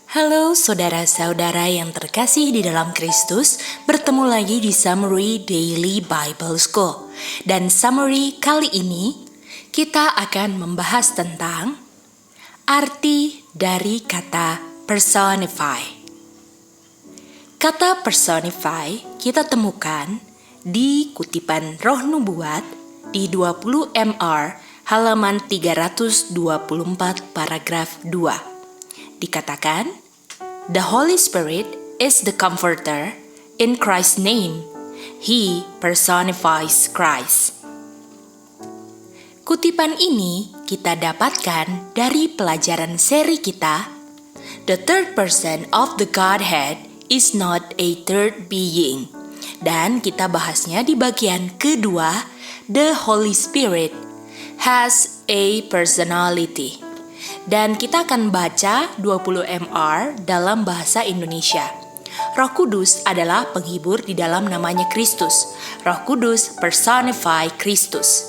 Halo saudara-saudara yang terkasih di dalam Kristus, bertemu lagi di Summary Daily Bible School. Dan summary kali ini kita akan membahas tentang arti dari kata personify. Kata personify kita temukan di kutipan Roh Nubuat di 20 MR halaman 324 paragraf 2. Dikatakan, "The Holy Spirit is the Comforter. In Christ's name, He personifies Christ." Kutipan ini kita dapatkan dari pelajaran seri kita, "The third person of the Godhead is not a third being." Dan kita bahasnya di bagian kedua, "The Holy Spirit has a personality." Dan kita akan baca 20 MR dalam bahasa Indonesia. Roh Kudus adalah penghibur di dalam namanya Kristus. Roh Kudus personify Kristus.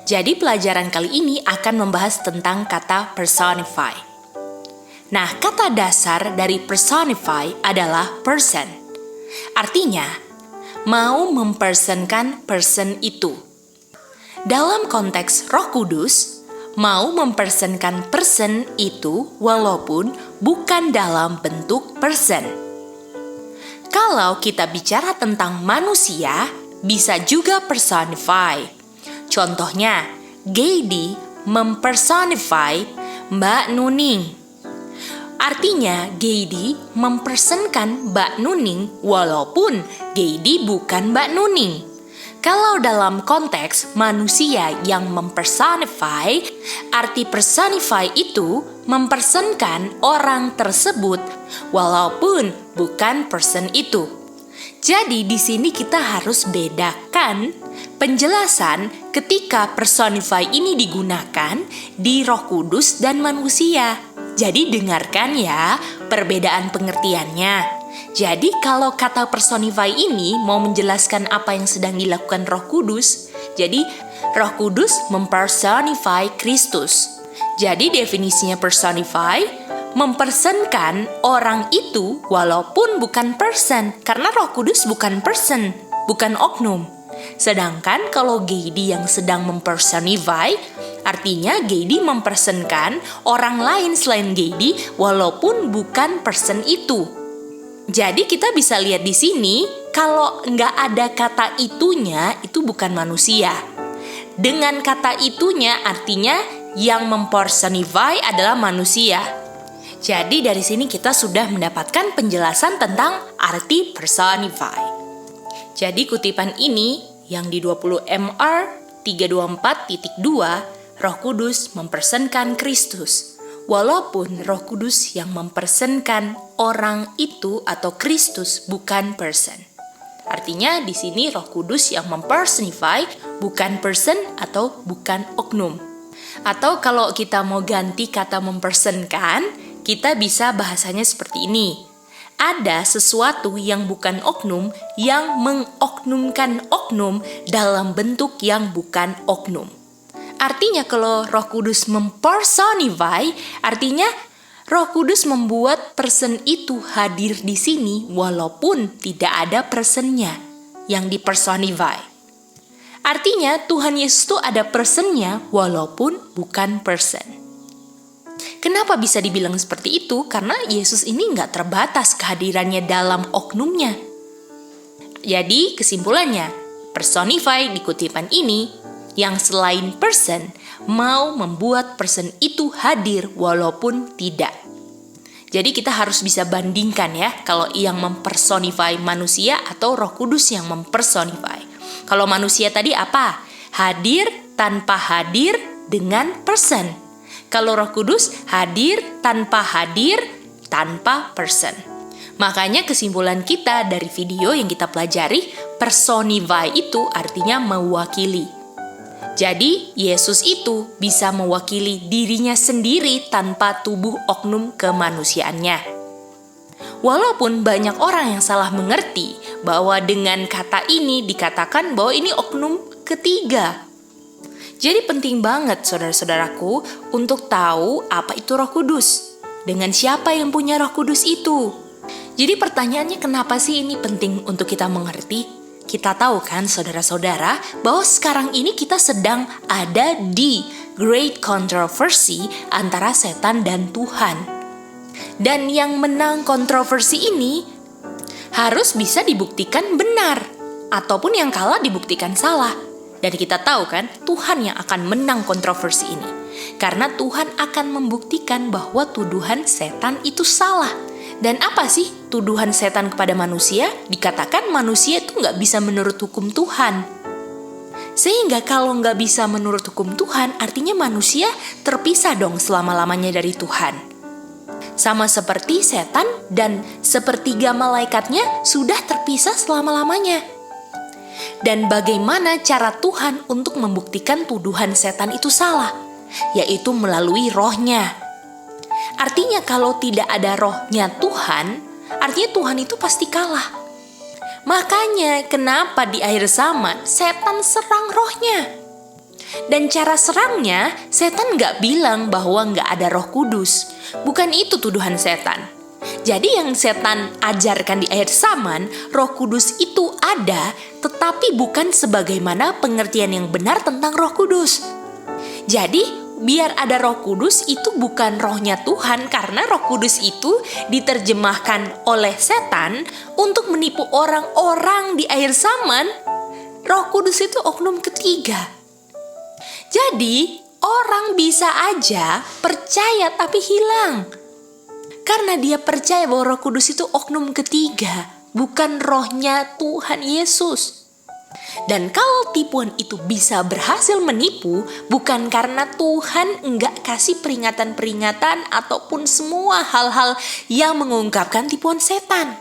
Jadi pelajaran kali ini akan membahas tentang kata personify. Nah, kata dasar dari personify adalah person. Artinya, mau mempersonkan person itu. Dalam konteks Roh Kudus, mau mempersonkan person itu walaupun bukan dalam bentuk person. Kalau kita bicara tentang manusia, bisa juga personify. Contohnya, Gady mempersonify Mbak Nuning. Artinya, Gady mempersonkan Mbak Nuning walaupun Gady bukan Mbak Nuning. Kalau dalam konteks manusia yang mempersonify, arti personify itu mempersonkan orang tersebut walaupun bukan person itu. Jadi di sini kita harus bedakan penjelasan ketika personify ini digunakan di Roh Kudus dan manusia. Jadi dengarkan ya perbedaan pengertiannya. Jadi kalau kata personify ini mau menjelaskan apa yang sedang dilakukan Roh Kudus, jadi Roh Kudus mempersonify Kristus. Jadi definisinya personify, mempersonkan orang itu walaupun bukan person, karena Roh Kudus bukan person, bukan oknum. Sedangkan kalau Gady yang sedang mempersonify, artinya Gady mempersonkan orang lain selain Gady walaupun bukan person itu. Jadi kita bisa lihat di sini, kalau nggak ada kata itunya, itu bukan manusia. Dengan kata itunya, artinya yang mempersonify adalah manusia. Jadi dari sini kita sudah mendapatkan penjelasan tentang arti personify. Jadi kutipan ini yang di 20 MR 324.2, Roh Kudus mempersonkan Kristus. Walaupun Roh Kudus yang mempersonkan orang itu atau Kristus bukan person. Artinya di sini Roh Kudus yang mempersonify bukan person atau bukan oknum. Atau kalau kita mau ganti kata mempersonkan, kita bisa bahasanya seperti ini. Ada sesuatu yang bukan oknum yang mengoknumkan oknum dalam bentuk yang bukan oknum. Artinya kalau Roh Kudus mempersonify, artinya Roh Kudus membuat person itu hadir di sini walaupun tidak ada personnya yang dipersonify. Artinya Tuhan Yesus itu ada personnya walaupun bukan person. Kenapa bisa dibilang seperti itu? Karena Yesus ini nggak terbatas kehadirannya dalam oknumnya. Jadi kesimpulannya, personify di kutipan ini yang selain person mau membuat person itu hadir walaupun tidak. Jadi kita harus bisa bandingkan ya, kalau yang mempersonify manusia atau Roh Kudus yang mempersonify. Kalau manusia tadi apa? Hadir tanpa hadir dengan person. Kalau Roh Kudus hadir tanpa person. Makanya kesimpulan kita dari video yang kita pelajari, personify itu artinya mewakili. Jadi, Yesus itu bisa mewakili dirinya sendiri tanpa tubuh oknum kemanusiaannya. Walaupun banyak orang yang salah mengerti bahwa dengan kata ini dikatakan bahwa ini oknum ketiga. Jadi penting banget saudara-saudaraku untuk tahu apa itu Roh Kudus. dengan siapa yang punya Roh Kudus itu. Jadi pertanyaannya, kenapa sih ini penting untuk kita mengerti? Kita tahu kan saudara-saudara bahwa sekarang ini kita sedang ada di great controversy antara setan dan Tuhan. Dan yang menang kontroversi ini harus bisa dibuktikan benar, ataupun yang kalah dibuktikan salah. Dan kita tahu kan Tuhan yang akan menang kontroversi ini, karena Tuhan akan membuktikan bahwa tuduhan setan itu salah. Dan apa sih tuduhan setan kepada manusia? Dikatakan manusia itu nggak bisa menurut hukum Tuhan. Sehingga kalau nggak bisa menurut hukum Tuhan, artinya manusia terpisah dong selama-lamanya dari Tuhan. Sama seperti setan dan sepertiga malaikatnya sudah terpisah selama-lamanya. Dan bagaimana cara Tuhan untuk membuktikan tuduhan setan itu salah? Yaitu melalui Roh-Nya. Artinya kalau tidak ada Roh-Nya Tuhan, artinya Tuhan itu pasti kalah. Makanya kenapa di akhir zaman setan serang Roh-Nya. Dan cara serangnya, setan gak bilang bahwa gak ada Roh Kudus. Bukan itu tuduhan setan. Jadi yang setan ajarkan di akhir zaman, Roh Kudus itu ada, tetapi bukan sebagaimana pengertian yang benar tentang Roh Kudus. Jadi biar ada Roh Kudus itu bukan Roh-Nya Tuhan, karena Roh Kudus itu diterjemahkan oleh setan untuk menipu orang-orang di akhir zaman. Roh Kudus itu oknum ketiga. Jadi orang bisa aja percaya tapi hilang, karena dia percaya bahwa Roh Kudus itu oknum ketiga, bukan Roh-Nya Tuhan Yesus. Dan kalau tipuan itu bisa berhasil menipu, bukan karena Tuhan enggak kasih peringatan-peringatan ataupun semua hal-hal yang mengungkapkan tipuan setan.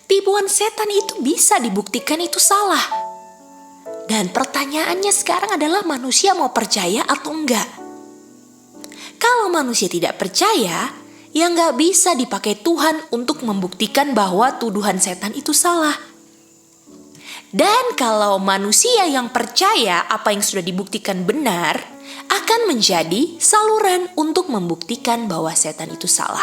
Tipuan setan itu bisa dibuktikan itu salah. Dan pertanyaannya sekarang adalah manusia mau percaya atau enggak? Kalau manusia tidak percaya, ya enggak bisa dipakai Tuhan untuk membuktikan bahwa tuduhan setan itu salah. Dan kalau manusia yang percaya apa yang sudah dibuktikan benar, akan menjadi saluran untuk membuktikan bahwa setan itu salah.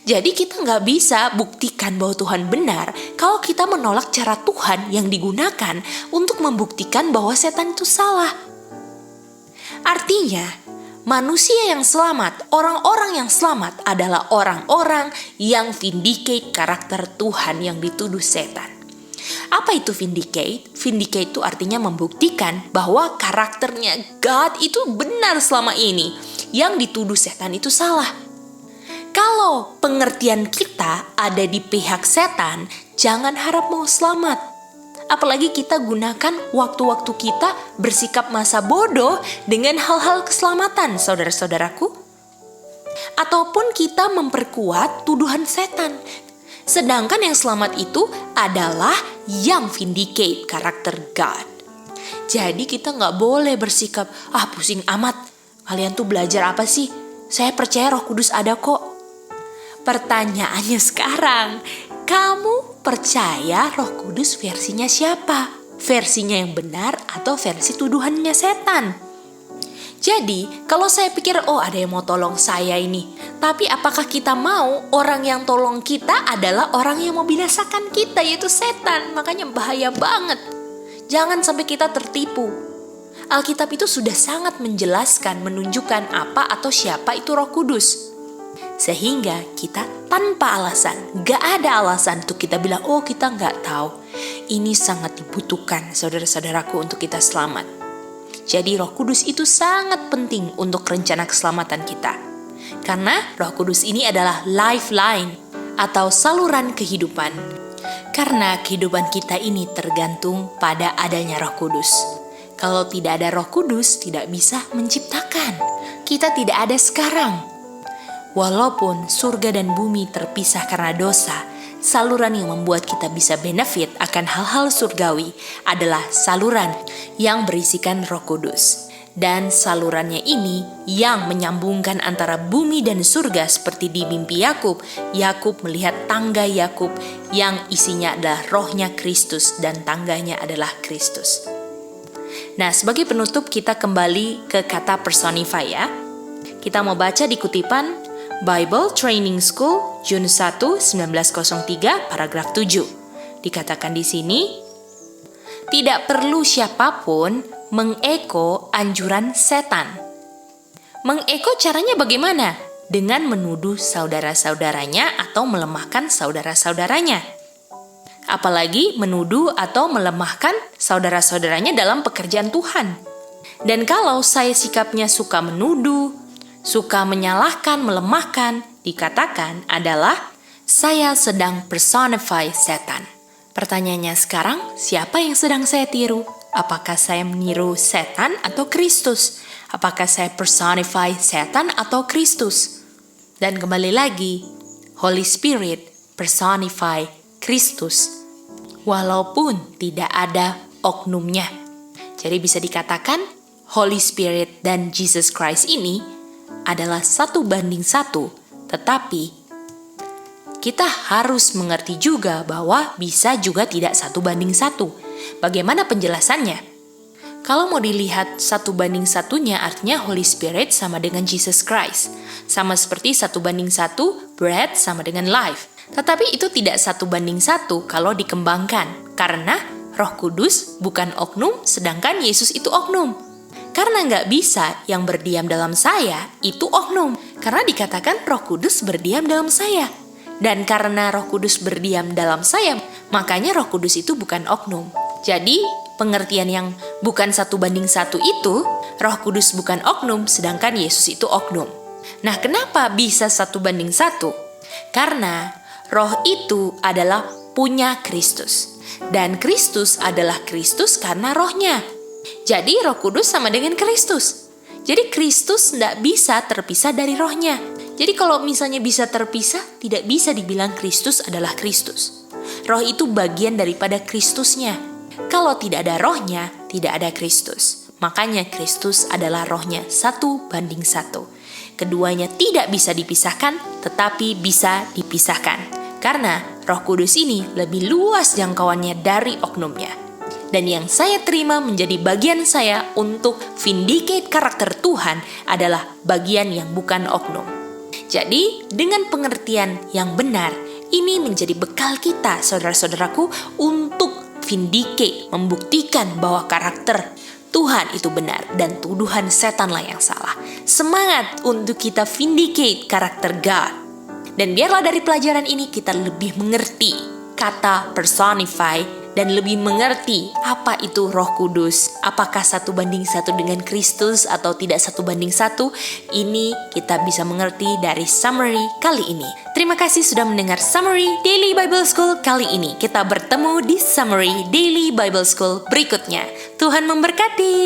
Jadi kita nggak bisa buktikan bahwa Tuhan benar kalau kita menolak cara Tuhan yang digunakan untuk membuktikan bahwa setan itu salah. Artinya, manusia yang selamat, orang-orang yang selamat adalah orang-orang yang vindicate karakter Tuhan yang dituduh setan. Apa itu vindicate? Vindicate itu artinya membuktikan bahwa karakternya God itu benar selama ini. Yang dituduh setan itu salah. Kalau pengertian kita ada di pihak setan, jangan harap mau selamat. Apalagi kita gunakan waktu-waktu kita bersikap masa bodoh dengan hal-hal keselamatan, saudara-saudaraku. Ataupun kita memperkuat tuduhan setan. Sedangkan yang selamat itu adalah yang vindicate karakter God. Jadi kita gak boleh bersikap, pusing amat. Kalian tuh belajar apa sih? Saya percaya Roh Kudus ada kok. Pertanyaannya sekarang, kamu percaya Roh Kudus versinya siapa? Versinya yang benar atau versi tuduhannya setan? Jadi, kalau saya pikir, ada yang mau tolong saya ini. Tapi apakah kita mau orang yang tolong kita adalah orang yang mau binasakan kita, yaitu setan? Makanya bahaya banget. Jangan sampai kita tertipu. Alkitab itu sudah sangat menjelaskan, menunjukkan apa atau siapa itu Roh Kudus. Sehingga kita tanpa alasan, gak ada alasan untuk kita bilang, kita gak tahu. Ini sangat dibutuhkan saudara-saudaraku untuk kita selamat. Jadi Roh Kudus itu sangat penting untuk rencana keselamatan kita. Karena Roh Kudus ini adalah lifeline atau saluran kehidupan. Karena kehidupan kita ini tergantung pada adanya Roh Kudus. Kalau tidak ada Roh Kudus, tidak bisa menciptakan. Kita tidak ada sekarang. Walaupun surga dan bumi terpisah karena dosa, saluran yang membuat kita bisa benefit akan hal-hal surgawi adalah saluran yang berisikan Roh Kudus. Dan salurannya ini yang menyambungkan antara bumi dan surga seperti di mimpi Yakub. Yakub melihat tangga Yakub yang isinya adalah rohnya Kristus dan tangganya adalah Kristus. Nah, sebagai penutup kita kembali ke kata personify ya. Kita mau baca di kutipan Bible Training School, Jun 1, 1903, paragraf 7. Dikatakan di sini, tidak perlu siapapun mengeko anjuran setan. Mengeko caranya bagaimana? Dengan menuduh saudara-saudaranya atau melemahkan saudara-saudaranya. Apalagi menuduh atau melemahkan saudara-saudaranya dalam pekerjaan Tuhan. Dan kalau saya sikapnya suka menuduh, suka menyalahkan, melemahkan, dikatakan adalah saya sedang personify setan. Pertanyaannya sekarang, siapa yang sedang saya tiru? Apakah saya meniru setan atau Kristus? Apakah saya personify setan atau Kristus? Dan kembali lagi, Holy Spirit personify Kristus, walaupun tidak ada oknumnya. Jadi bisa dikatakan, Holy Spirit dan Jesus Christ ini adalah 1:1, tetapi kita harus mengerti juga bahwa bisa juga tidak 1:1. Bagaimana penjelasannya? Kalau mau dilihat 1:1-nya, artinya Holy Spirit sama dengan Jesus Christ. Sama seperti 1:1, bread sama dengan life. Tetapi itu tidak 1:1 kalau dikembangkan. Karena Roh Kudus bukan oknum, sedangkan Yesus itu oknum. Karena nggak bisa yang berdiam dalam saya, itu oknum. Karena dikatakan Roh Kudus berdiam dalam saya. Dan karena Roh Kudus berdiam dalam saya, makanya Roh Kudus itu bukan oknum. Jadi, pengertian yang bukan 1:1 itu, Roh Kudus bukan oknum, sedangkan Yesus itu oknum. Nah, kenapa bisa 1:1? Karena Roh itu adalah punya Kristus. Dan Kristus adalah Kristus karena rohnya. Jadi Roh Kudus sama dengan Kristus. Jadi Kristus tidak bisa terpisah dari rohnya. Jadi kalau misalnya bisa terpisah, tidak bisa dibilang Kristus adalah Kristus. Roh itu bagian daripada Kristusnya. Kalau tidak ada rohnya, tidak ada Kristus. Makanya Kristus adalah rohnya 1:1. Keduanya tidak bisa dipisahkan, tetapi bisa dipisahkan. Karena Roh Kudus ini lebih luas jangkauannya dari oknumnya. Dan yang saya terima menjadi bagian saya untuk vindicate karakter Tuhan adalah bagian yang bukan oknum. Jadi, dengan pengertian yang benar, ini menjadi bekal kita, saudara-saudaraku, untuk vindicate, membuktikan bahwa karakter Tuhan itu benar dan tuduhan setanlah yang salah. Semangat untuk kita vindicate karakter God. Dan biarlah dari pelajaran ini kita lebih mengerti kata personify dan lebih mengerti apa itu Roh Kudus. Apakah 1:1 dengan Kristus atau tidak 1:1? Ini kita bisa mengerti dari summary kali ini. Terima kasih sudah mendengar Summary Daily Bible School kali ini. Kita bertemu di Summary Daily Bible School berikutnya. Tuhan memberkati.